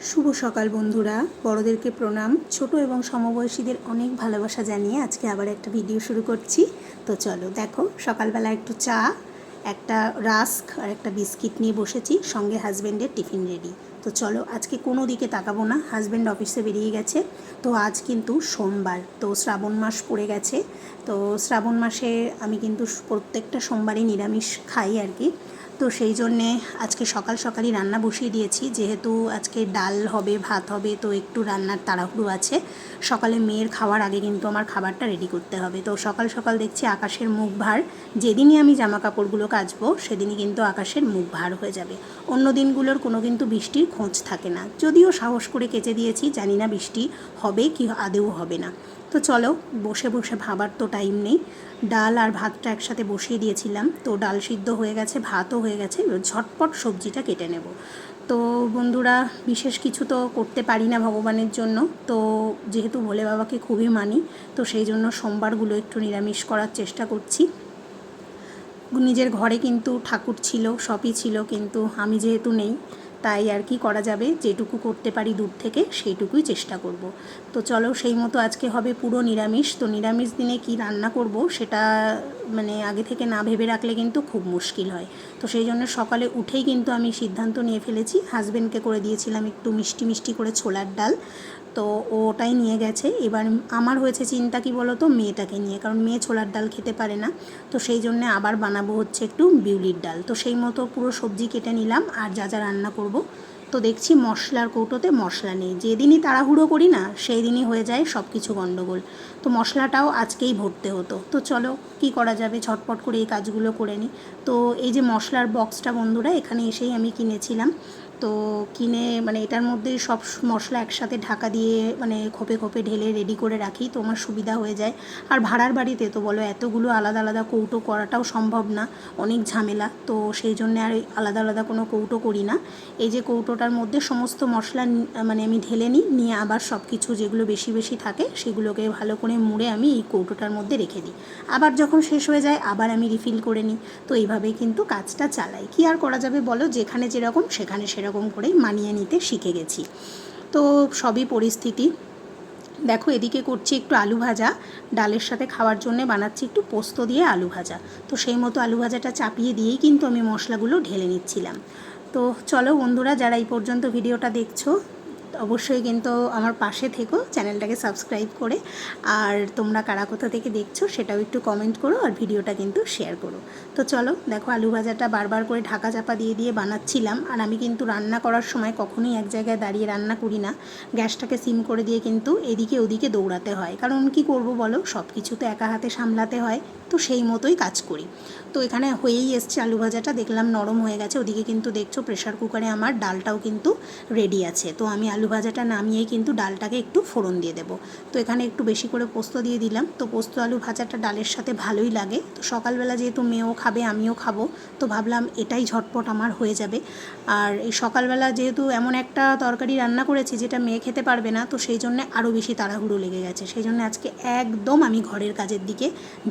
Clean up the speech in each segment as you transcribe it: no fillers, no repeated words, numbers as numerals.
শুভ সকাল বন্ধুরা, বড়দেরকে প্রণাম। ছোট এবং সমবয়সীদের অনেক ভালোবাসা জানিয়ে আজকে আবার একটা ভিডিও শুরু করছি। তো চলো দেখো, সকালবেলা একটু চা, একটা রাস্ক আর একটা বিস্কিট নিয়ে বসেছি, সঙ্গে হাজব্যান্ডের টিফিন রেডি। তো চলো, আজকে কোনো দিকে তাকাবো না, হাজব্যান্ড অফিসে বেরিয়ে গেছে। তো আজ কিন্তু সোমবার, তো শ্রাবণ মাস পড়ে গেছে। তো শ্রাবণ মাসে আমি কিন্তু প্রত্যেকটা সোমবারই নিরামিষ খাই আর কি। তো সেই জন্যে আজকে সকাল সকালই রান্না বসিয়ে দিয়েছি, যেহেতু আজকে ডাল হবে, ভাত হবে, তো একটু রান্নার তাড়াহুড়ো আছে। সকালে মেয়ের খাওয়ার আগে কিন্তু আমার খাবারটা রেডি করতে হবে। তো সকাল সকাল দেখছি আকাশের মুখ ভার। যেদিনই আমি জামা কাপড়গুলো কাচবো সেদিনই কিন্তু আকাশের মুখ ভার হয়ে যাবে। অন্য দিনগুলোর কোনো কিন্তু বৃষ্টির খোঁজ থাকে না, যদিও সাহস করে কেচে দিয়েছি, জানি না বৃষ্টি হবে কি আদৌ হবে না। তো চলো, বসে বসে ভাবার তো টাইম নেই। ডাল আর ভাতটা একসাথে বসিয়ে দিয়েছিলাম, তো ডাল সিদ্ধ হয়ে গেছে, ভাতও হয়ে গেছে, ঝটপট সবজিটা কেটে নেব। তো বন্ধুরা, বিশেষ কিছু তো করতে পারি না ভগবানের জন্য, তো যেহেতু ভোলে বাবাকে খুবই মানি, তো সেই জন্য সোমবারগুলো একটু নিরামিষ করার চেষ্টা করছি। নিজের ঘরে কিন্তু ঠাকুর ছিল, সবই ছিল, কিন্তু আমি যেহেতু নেই, তাই আর কি করা যাবে, যেটুকু করতে পারি দূর থেকে সেইটুকুই চেষ্টা করব। তো চলো, সেই মতো আজকে হবে পুরো নিরামিষ। তো নিরামিষ দিনে কি রান্না করব সেটা মানে আগে থেকে না ভেবে রাখলে কিন্তু খুব মুশকিল হয়। তো সেই জন্য সকালে উঠেই কিন্তু আমি সিদ্ধান্ত নিয়ে ফেলেছি। হাজব্যান্ডকে করে দিয়েছিলাম একটু মিষ্টি মিষ্টি করে ছোলার ডাল, তো ওটাই নিয়ে গেছে। এবার আমার হয়েছে চিন্তা কি বলো তো, মেয়েটাকে নিয়ে, কারণ মেয়ে ছোলার ডাল খেতে পারে না। তো সেই জন্য আবার বানাবো হচ্ছে একটু বিউলির ডাল। তো সেই মতো পুরো সবজি কেটে নিলাম, আর যা যা রান্না করব। তো দেখছি মশলার কৌটোতে মশলা নেই। যেদিনই তাড়াহুড়ো করি না, সেই দিনই হয়ে যায় সব কিছু গণ্ডগোল। তো মশলাটাও আজকেই ভরতে হতো। তো চলো, কি করা যাবে, ঝটপট করে এই কাজগুলো করে নিই। তো এই যে মশলার বক্সটা বন্ধুরা, এখানে এসেই আমি কিনেছিলাম। তো কিনে মানে এটার মধ্যে সব মশলা একসাথে ঢাকা দিয়ে মানে খোপে খোপে ঢেলে রেডি করে রাখি, তো আমার সুবিধা হয়ে যায়। আর ভাড়ার বাড়িতে তো বলো, এতগুলো আলাদা আলাদা কৌটো করাটাও সম্ভব না, অনেক ঝামেলা। তো সেই জন্যে আর আলাদা আলাদা কোনো কৌটো করি না। এই যে কৌটোটার মধ্যে সমস্ত মশলা মানে আমি ঢেলে নিয়ে আবার সব কিছু যেগুলো বেশি বেশি থাকে সেগুলোকে ভালো করে মুড়ে আমি এই কৌটোটার মধ্যে রেখে দিই। আবার যখন শেষ হয়ে যায় আবার আমি রিফিল করে নিই। তো এইভাবেই কিন্তু কাজটা চালাই। কি আর করা যাবে বলো, যেখানে যেরকম সেখানে সেরকম করেই মানিয়ে নিতে শিখে গেছি। তো সবই পরিস্থিতি। দেখো, এদিকে করছি একটু আলু ভাজা, ডালের সাথে খাওয়ার জন্য বানাচ্ছি একটু পোস্ত দিয়ে আলু ভাজা। তো সেই মতো আলু ভাজাটা চাপিয়ে দিয়েই কিন্তু আমি মশলাগুলো ঢেলে নিচ্ছিলাম। তো চলো বন্ধুরা, যারা এই পর্যন্ত ভিডিওটা দেখছো, অবশ্যই কিন্তু আমার পাশে থেকো, চ্যানেলটাকে সাবস্ক্রাইব করে। আর তোমরা কারা কোথা থেকে দেখছো সেটাও একটু কমেন্ট করো, আর ভিডিওটা কিন্তু শেয়ার করো। তো চলো দেখো, আলু ভাজাটা বারবার করে ঢাকা চাপা দিয়ে দিয়ে বানাচ্ছিলাম। আর আমি কিন্তু রান্না করার সময় কখনোই এক জায়গায় দাঁড়িয়ে রান্না করি না, গ্যাসটাকে সিম করে দিয়ে কিন্তু এদিকে ওদিকে দৌড়াতে হয়। কারণ কি করব বলো, সব কিছু তো একা হাতে সামলাতে হয়, তো সেই মতোই কাজ করি। তো এখানে হয়েই এসছে আলু ভাজাটা, দেখলাম নরম হয়ে গেছে। ওদিকে কিন্তু দেখছো প্রেশার কুকারে আমার ডালটাও কিন্তু রেডি আছে। তো আমি আলু ভাজাটা নামিয়েই কিন্তু ডালটাকে একটু ফোড়ন দিয়ে দেবো। তো এখানে একটু বেশি করে পোস্ত দিয়ে দিলাম। তো পোস্ত আলু ভাজাটা ডালের সাথে ভালোই লাগে। তো সকালবেলা যেহেতু মেয়েও খাবে, আমিও খাবো, তো ভাবলাম এটাই ঝটপট আমার হয়ে যাবে। আর এই সকালবেলা যেহেতু এমন একটা তরকারি রান্না করেছি যেটা মেয়ে খেতে পারবে না, তো সেই জন্য আরও বেশি তাড়াহুড়ো লেগে গেছে। সেই জন্য আজকে একদম আমি ঘরের কাজের দিকে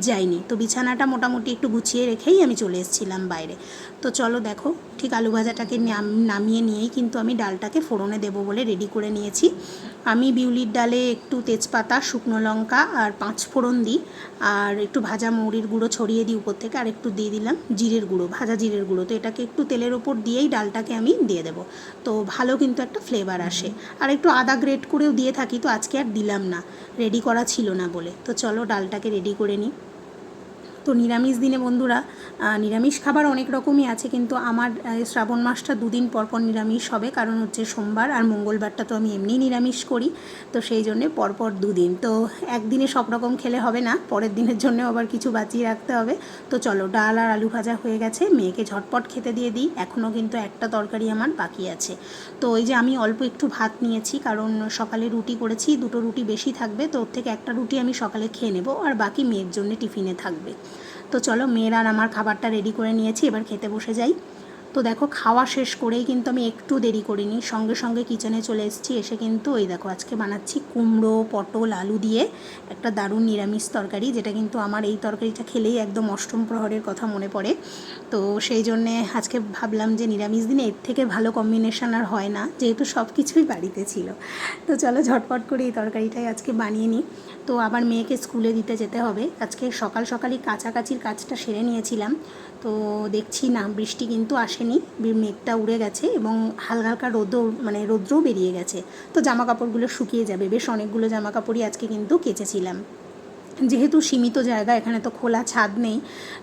যাইনি। তো বিছানাটা মোটামুটি একটু গুছিয়ে রেখেই আমি চলে এসেছিলাম বাইরে। তো চলো দেখো, ঠিক আলু ভাজাটাকে নামিয়ে নিয়েই কিন্তু আমি ডালটাকে ফোড়নে দেবো বলে রেডি করে নিয়েছি। আমি বিউলির ডালে একটু তেজপাতা, শুকনো লঙ্কা আর 5 ফোড়ন দিই, আর একটু ভাজা মৌরির গুঁড়ো ছড়িয়ে দিই উপর থেকে, আর একটু দিয়ে দিলাম জিরের গুঁড়ো, ভাজা জিরের গুঁড়ো। তো এটাকে একটু তেলের ওপর দিয়েই ডালটাকে আমি দিয়ে দেবো। তো ভালো কিন্তু একটা ফ্লেভার আসে। আর একটু আদা গ্রেট করেও দিয়ে থাকি, তো আজকে আর দিলাম না, রেডি করা ছিল না বলে। তো চলো ডালটাকে রেডি করে নিই। তো নিরামিষ দিনে বন্ধুরা, নিরামিষ খাবার অনেক রকমই আছে, কিন্তু আমার শ্রাবণ মাসটা দুদিন পরপর নিরামিষ হবে, কারণ হচ্ছে সোমবার আর মঙ্গলবারটা তো আমি এমনিই নিরামিষ করি। তো সেই জন্যে পরপর দুদিন, তো একদিনে সব রকম খেলে হবে না, পরের দিনের জন্য আবার কিছু বাঁচিয়ে রাখতে হবে। তো চলো, ডাল আর আলু ভাজা হয়ে গেছে, মেয়েকে ঝটপট খেতে দিয়ে দিই। এখনও কিন্তু একটা তরকারি আমার বাকি আছে। তো ওই যে আমি অল্প একটু ভাত নিয়েছি, কারণ সকালে রুটি করেছি, 2টো রুটি বেশি থাকবে, তো ওর থেকে একটা রুটি আমি সকালে খেয়ে নেবো, আর বাকি মেয়ের জন্য টিফিনে থাকবে। তো চলো, মেয়ের আর আমার খাবারটা রেডি করে নিয়েছি, এবার খেতে বসে যাই। তো দেখো খাওয়া শেষ করেই কিন্তু আমি একটু দেরি করিনি, সঙ্গে সঙ্গে কিচেনে চলে এসেছি। এসে কিন্তু ওই দেখো আজকে বানাচ্ছি কুমড়ো পটল আলু দিয়ে একটা দারুণ নিরামিষ তরকারি, যেটা কিন্তু আমার এই তরকারিটা খেলেই একদম অষ্টম প্রহরের কথা মনে পড়ে। তো সেই জন্যে আজকে ভাবলাম যে নিরামিষ দিনে এর থেকে ভালো কম্বিনেশন আর হয় না, যেহেতু সব কিছুই বাড়িতে ছিল। তো চলো ঝটপট করে এই তরকারিটাই আজকে বানিয়ে নিই। তো আবার মেয়েকে স্কুলে দিতে যেতে হবে। আজকে সকাল সকালই কাছাকাছির কাজটা সেরে নিয়েছিলাম। তো দেখছি না বৃষ্টি কিন্তু আসেনি, মেঘটা উড়ে গেছে এবং হালকা হালকা রৌদ্রও বেরিয়ে গেছে। তো জামা কাপড়গুলো শুকিয়ে যাবে। বেশ অনেকগুলো জামা কাপড়ই আজকে কিন্তু কেচেছিলাম। যেহেতু সীমিত জায়গা, এখানে তো খোলা ছাদ নেই,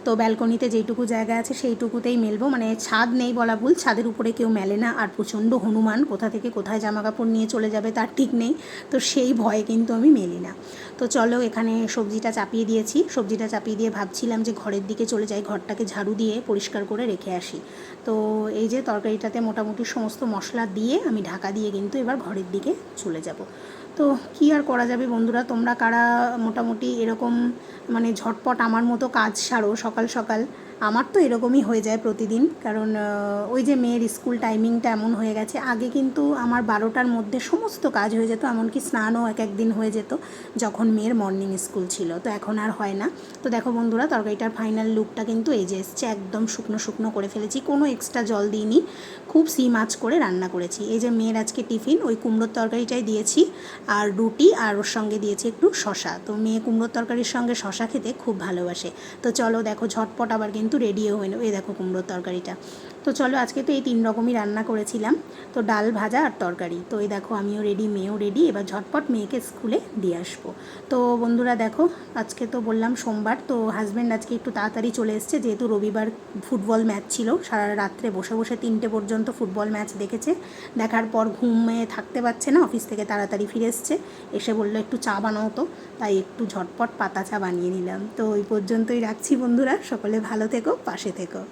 তো ব্যালকনিতে যেইটুকু জায়গা আছে সেইটুকুতেই মেলবো। মানে ছাদ নেই বলা ভুল, ছাদের উপরে কেউ মেলে না। আর প্রচণ্ড হনুমান, কোথা থেকে কোথায় জামা কাপড় নিয়ে চলে যাবে তার ঠিক নেই, তো সেই ভয়ে কিন্তু আমি মেলি না। তো চলো এখানে সবজিটা চাপিয়ে দিয়েছি। সবজিটা চাপিয়ে দিয়ে ভাবছিলাম যে ঘরের দিকে চলে যাই, ঘরটাকে ঝাড়ু দিয়ে পরিষ্কার করে রেখে আসি। তো এই যে তরকারিটাতে মোটামুটি সমস্ত মশলা দিয়ে আমি ঢাকা দিয়ে কিন্তু এবার ঘরের দিকে চলে যাব। তো কী আর করা যাবে বন্ধুরা, তোমরা কারা মোটামুটি এরকম মানে ঝটপট আমার মতো কাজ সারো সকাল সকাল? আমার তো এরকমই হয়ে যায় প্রতিদিন, কারণ ওই যে মেয়ের স্কুল টাইমিংটা এমন হয়ে গেছে। আগে কিন্তু আমার 12টার মধ্যে সমস্ত কাজ হয়ে যেত, এমনকি স্নানও এক একদিন হয়ে যেত যখন মেয়ের মর্নিং স্কুল ছিল। তো এখন আর হয় না। তো দেখো বন্ধুরা, তরকারিটার ফাইনাল লুকটা কিন্তু এই যে এসছে, একদম শুকনো শুকনো করে ফেলেছি, কোনো এক্সট্রা জল দিইনি, খুব সিম আঁচ করে রান্না করেছি। এই যে মেয়ের আজকে টিফিন ওই কুমড়োর তরকারিটাই দিয়েছি, আর রুটি, আর ওর সঙ্গে দিয়েছি একটু শশা। তো মেয়ে কুমড়োর তরকারির সঙ্গে শশা খেতে খুব ভালোবাসে। তো চলো দেখো ঝটপট আবার কিন্তু রেডিও হয়ে নেবো। এই দেখো কুমড়োর তরকারিটা। তো চলো আজকে তো এই 3 রকমই রান্না করেছিলাম, তো ডাল ভাজা আর তরকারি। তো এই দেখো আমিও রেডি, মেয়েও রেডি, এবার ঝটপট মেয়েকে স্কুলে দিয়ে আসবো। তো বন্ধুরা দেখো, আজকে তো বললাম সোমবার, তো হাজব্যান্ড আজকে একটু তাড়াতাড়ি চলে এসছে, যেহেতু রবিবার ফুটবল ম্যাচ ছিল। সারা রাত্রে বসে বসে 3টে পর্যন্ত ফুটবল ম্যাচ দেখেছে। দেখার পর ঘুমিয়ে থাকতে পারছে না, অফিস থেকে তাড়াতাড়ি ফিরে এসছে। এসে বললো একটু চা বানাও, তো তাই একটু ঝটপট পাতা চা বানিয়ে নিলাম। তো ওই পর্যন্তই রাখছি বন্ধুরা, সকলে ভালো থেকো, পাশে থেকো।